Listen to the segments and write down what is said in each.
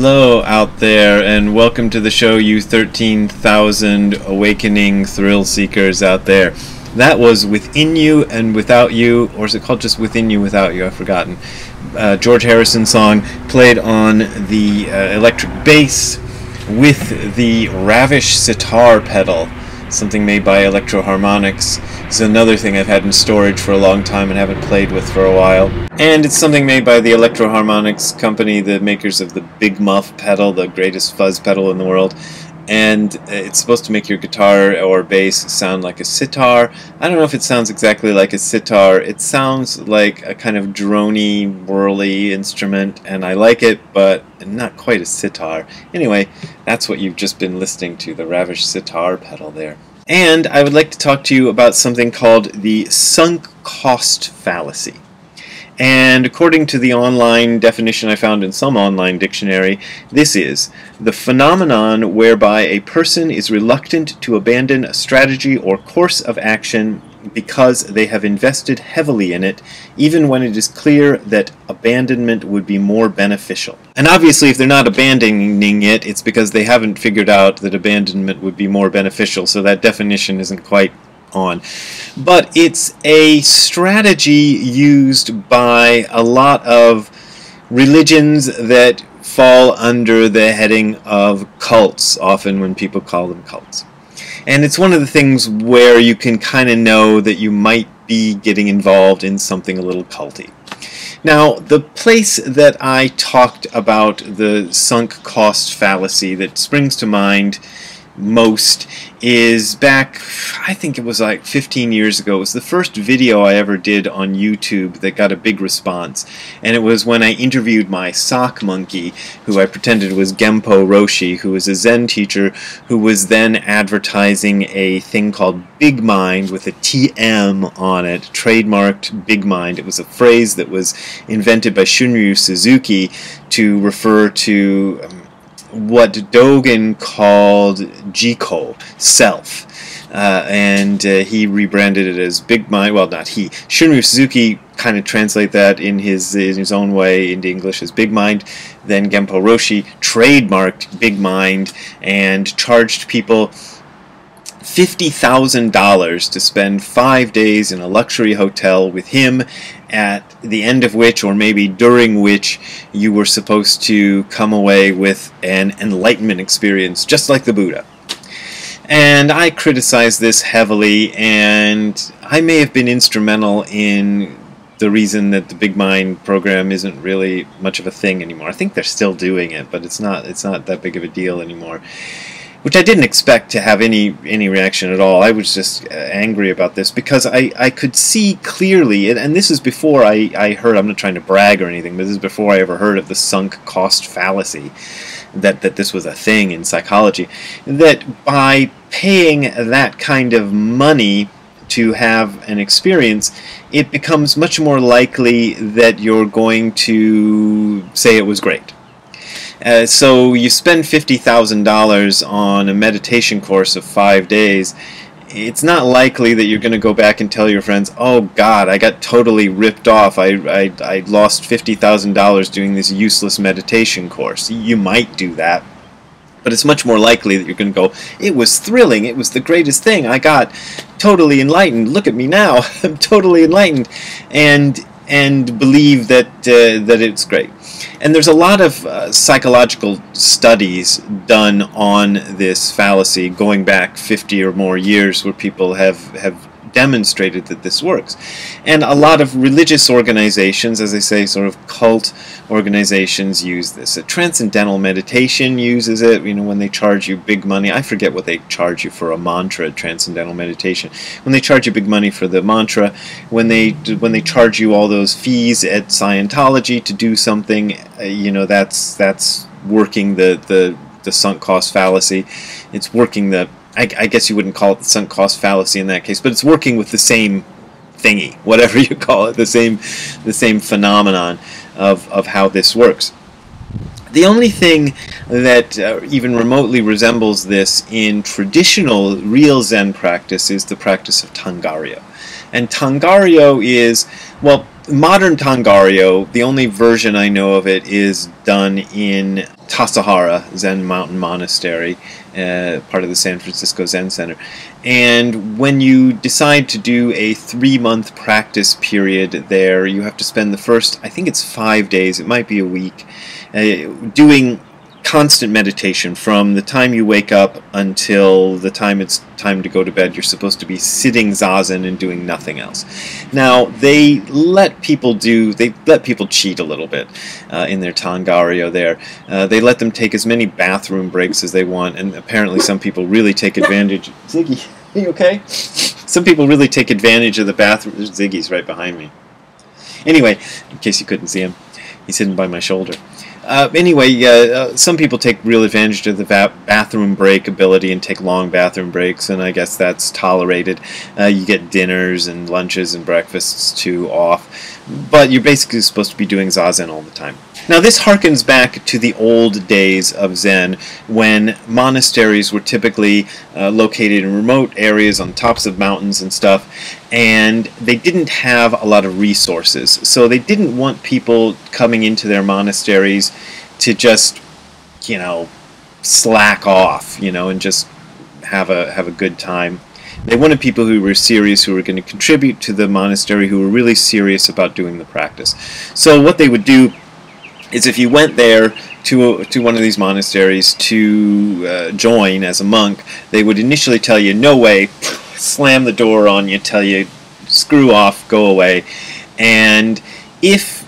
Hello out there, and welcome to the show, you 13,000 awakening thrill seekers out there. That was Within You and Without You, or is it called just Within You, Without You? I've forgotten. George Harrison song played on the electric bass with the Ravish sitar pedal, something made by Electro Harmonics. It's another thing I've had in storage for a long time and haven't played with for a while. And it's something made by the Electro Harmonics company, the makers of the Big Muff pedal, the greatest fuzz pedal in the world. And it's supposed to make your guitar or bass sound like a sitar. I don't know if it sounds exactly like a sitar. It sounds like a kind of drony, whirly instrument, and I like it, but not quite a sitar. Anyway, that's what you've just been listening to, the Ravish sitar pedal there. And I would like to talk to you about something called the sunk cost fallacy. And according to the online definition I found in some online dictionary, this is the phenomenon whereby a person is reluctant to abandon a strategy or course of action because they have invested heavily in it, even when it is clear that abandonment would be more beneficial. And obviously if they're not abandoning it, it's because they haven't figured out that abandonment would be more beneficial, so that definition isn't quite on. But it's a strategy used by a lot of religions that fall under the heading of cults, often when people call them cults. And it's one of the things where you can kind of know that you might be getting involved in something a little culty. Now, the place that I talked about the sunk cost fallacy that springs to mind most is back, I think it was like 15 years ago. It was the first video I ever did on YouTube that got a big response, and it was when I interviewed my sock monkey, who I pretended was Genpo Roshi, who was a Zen teacher who was then advertising a thing called Big Mind with a TM on it, trademarked Big Mind. It was a phrase that was invented by Shunryu Suzuki to refer to what Dogen called Jiko, self, and he rebranded it as Big Mind. Well, not he. Shunryu Suzuki kind of translate that in his own way into English as Big Mind. Then Genpo Roshi trademarked Big Mind and charged people $50,000 to spend 5 days in a luxury hotel with him, at the end of which, or maybe during which, you were supposed to come away with an enlightenment experience, just like the Buddha. And I criticized this heavily, and I may have been instrumental in the reason that the Big Mind program isn't really much of a thing anymore. I think they're still doing it, but it's not that big of a deal anymore. Which I didn't expect to have any reaction at all. I was just angry about this because I could see clearly, and this is before I heard, I'm not trying to brag or anything, but this is before I ever heard of the sunk cost fallacy, that this was a thing in psychology, that by paying that kind of money to have an experience, it becomes much more likely that you're going to say it was great. So you spend $50,000 on a meditation course of 5 days. It's not likely that you're going to go back and tell your friends, oh God, I got totally ripped off. I lost $50,000 doing this useless meditation course. You might do that, but it's much more likely that you're going to go, it was thrilling, it was the greatest thing, I got totally enlightened, look at me now, I'm totally enlightened, and believe that it's great. And there's a lot of psychological studies done on this fallacy going back 50 or more years where people have demonstrated that this works. And a lot of religious organizations, as I say, sort of cult organizations, use this. Transcendental meditation uses it, you know, when they charge you big money. I forget what they charge you for a mantra, transcendental meditation. When they charge you big money for the mantra, when they charge you all those fees at Scientology to do something, you know, that's working the sunk cost fallacy. It's working the, I guess you wouldn't call it the sunk cost fallacy in that case, but it's working with the same thingy, whatever you call it, the same phenomenon of how this works. The only thing that even remotely resembles this in traditional real Zen practice is the practice of Tangaryo. And Tangaryo is, well, modern Tangaryo, the only version I know of it is done in Tassajara Zen Mountain Monastery, part of the San Francisco Zen Center. And when you decide to do a 3-month practice period there, you have to spend the first, I think it's 5 days, it might be a week, doing constant meditation from the time you wake up until the time it's time to go to bed. You're supposed to be sitting zazen and doing nothing else. Now, they let people cheat a little bit in their Tangaryo there. They let them take as many bathroom breaks as they want, and apparently some people really take advantage. Ziggy, are you okay? Some people really take advantage of the bathroom. Ziggy's right behind me. Anyway, in case you couldn't see him, he's hidden by my shoulder. Some people take real advantage of the bathroom break ability and take long bathroom breaks, and I guess that's tolerated. You get dinners and lunches and breakfasts too off, but you're basically supposed to be doing zazen all the time. Now, this harkens back to the old days of Zen, when monasteries were typically located in remote areas on tops of mountains and stuff, and they didn't have a lot of resources. So they didn't want people coming into their monasteries to just, slack off, and just have a good time. They wanted people who were serious, who were going to contribute to the monastery, who were really serious about doing the practice. So what they would do is, if you went there to one of these monasteries to join as a monk, they would initially tell you, no way, slam the door on you, tell you, screw off, go away. And if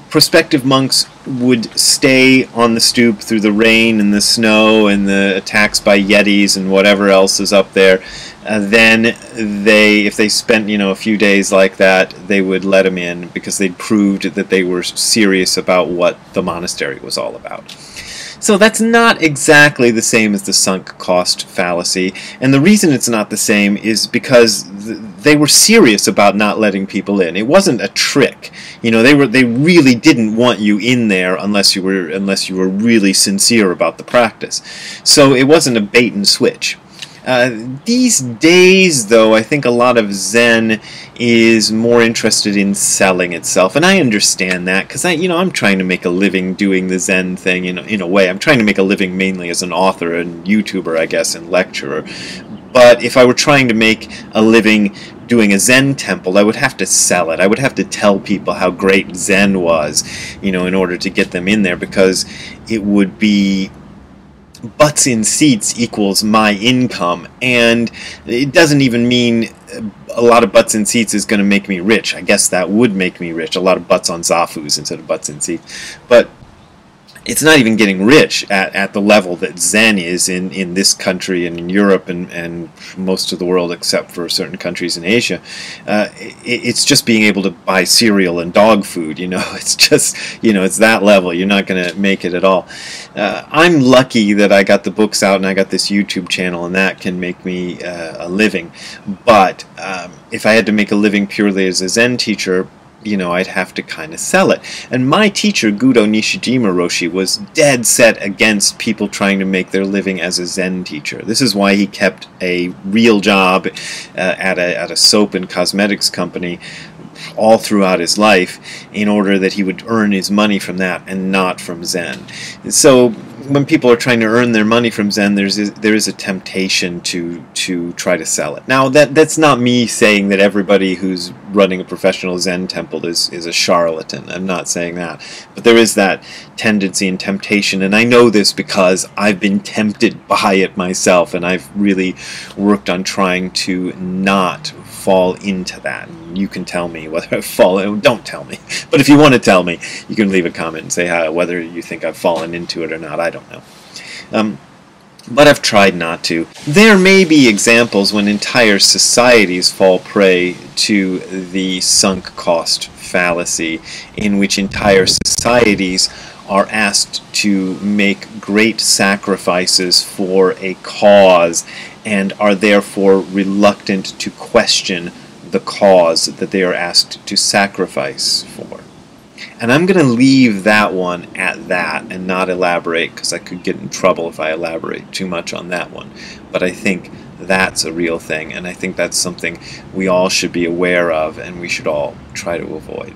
prospective monks would stay on the stoop through the rain and the snow and the attacks by yetis and whatever else is up there, then if they spent a few days like that, they would let them in, because they'd proved that they were serious about what the monastery was all about. So that's not exactly the same as the sunk cost fallacy, and the reason it's not the same is because they were serious about not letting people in. It wasn't a trick. They really didn't want you in there unless you were really sincere about the practice. So it wasn't a bait and switch. These days, though, I think a lot of Zen is more interested in selling itself, and I understand that, because I'm trying to make a living doing the Zen thing in a way. I'm trying to make a living mainly as an author and YouTuber, I guess, and lecturer. But if I were trying to make a living doing a Zen temple, I would have to sell it. I would have to tell people how great Zen was, in order to get them in there, because it would be butts in seats equals my income, and it doesn't even mean a lot of butts in seats is going to make me rich. I guess that would make me rich, a lot of butts on zafus instead of butts in seats, but it's not even getting rich at the level that Zen is in this country and in Europe and most of the world, except for certain countries in Asia. It's just being able to buy cereal and dog food. It's just, it's that level. You're not going to make it at all. I'm lucky that I got the books out and I got this YouTube channel, and that can make me a living. But if I had to make a living purely as a Zen teacher, I'd have to kind of sell it. And my teacher, Gudo Nishijima Roshi, was dead set against people trying to make their living as a Zen teacher. This is why he kept a real job at a soap and cosmetics company all throughout his life, in order that he would earn his money from that and not from Zen. So when people are trying to earn their money from Zen, there is a temptation to try to sell it. Now, that's not me saying that everybody who's running a professional Zen temple is a charlatan. I'm not saying that. But there is that tendency and temptation, and I know this because I've been tempted by it myself, and I've really worked on trying to not fall into that. And you can tell me whether I've fallen. Don't tell me, but if you want to tell me, you can leave a comment and say whether you think I've fallen into it or not. I don't know. But I've tried not to. There may be examples when entire societies fall prey to the sunk cost fallacy, in which entire societies are asked to make great sacrifices for a cause, and are therefore reluctant to question the cause that they are asked to sacrifice for. And I'm going to leave that one at that and not elaborate, because I could get in trouble if I elaborate too much on that one. But I think that's a real thing, and I think that's something we all should be aware of and we should all try to avoid.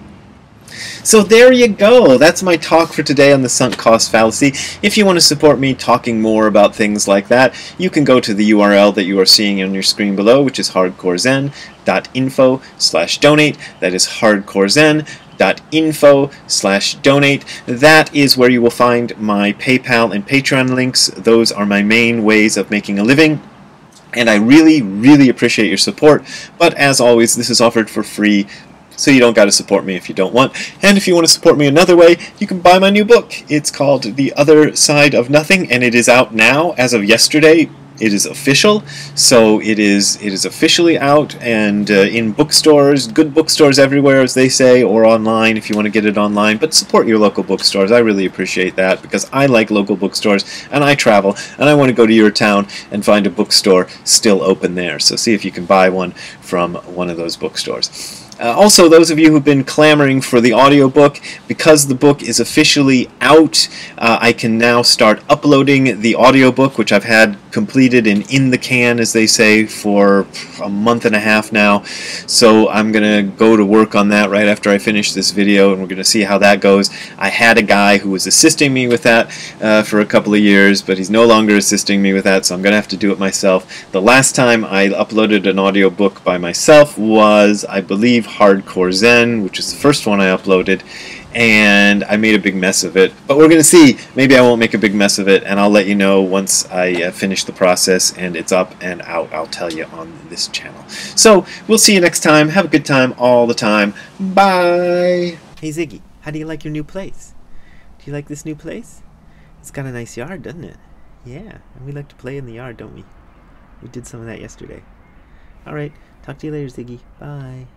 So there you go. That's my talk for today on the sunk cost fallacy. If you want to support me talking more about things like that, you can go to the URL that you are seeing on your screen below, which is hardcorezen.info/donate. That is hardcorezen.info/donate. That is where you will find my PayPal and Patreon links. Those are my main ways of making a living. And I really, really appreciate your support. But as always, this is offered for free, so you don't got to support me if you don't want. And if you want to support me another way, you can buy my new book. It's called The Other Side of Nothing, and it is out now as of yesterday. It is official, so it is officially out and in bookstores, good bookstores everywhere, as they say, or online if you want to get it online. But support your local bookstores. I really appreciate that, because I like local bookstores, and I travel, and I want to go to your town and find a bookstore still open there. So see if you can buy one from one of those bookstores. Also, those of you who've been clamoring for the audiobook, because the book is officially out, I can now start uploading the audiobook, which I've had completed and in the can, as they say, for a month and a half now. So I'm going to go to work on that right after I finish this video, and we're going to see how that goes. I had a guy who was assisting me with that for a couple of years, but he's no longer assisting me with that, so I'm going to have to do it myself. The last time I uploaded an audiobook by myself was, I believe, Hardcore Zen, which is the first one I uploaded, and I made a big mess of it. But we're going to see. Maybe I won't make a big mess of it, and I'll let you know once I finish the process and it's up and out. I'll tell you on this channel. So we'll see you next time. Have a good time all the time. Bye! Hey Ziggy, how do you like your new place? Do you like this new place? It's got a nice yard, doesn't it? Yeah, and we like to play in the yard, don't we? We did some of that yesterday. Alright, talk to you later, Ziggy. Bye.